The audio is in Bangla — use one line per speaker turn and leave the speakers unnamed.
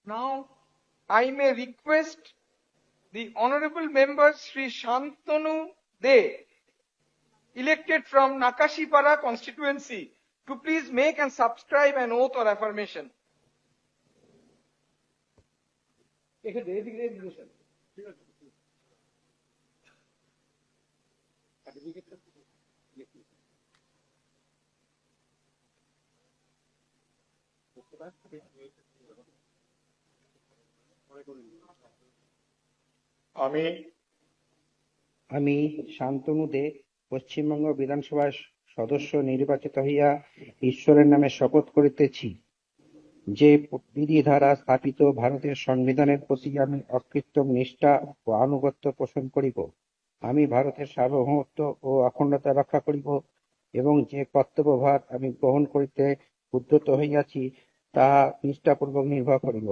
Now, I may request the honorable member Sri Shantanu De, elected from Nakashipara constituency, to please make and subscribe an oath or affirmation.
আমি শান্তনু দে পশ্চিমবঙ্গ বিধানসভার সদস্য নির্বাচিত হইয়া ঈশ্বরের নামে শপথ করিতেছি যে বিধি দ্বারা স্থাপিত ভারতের সংবিধানের প্রতি আমি অকৃত্রিম নিষ্ঠা ও আনুগত্য পোষণ করিব। আমি ভারতের সার্বভৌমত্ব ও অখণ্ডতা রক্ষা করিব এবং যে কর্তব্যভার আমি গ্রহণ করিতে উদ্যত হইয়াছি তাহা নিষ্ঠাপূর্বক নির্বাহ করিব।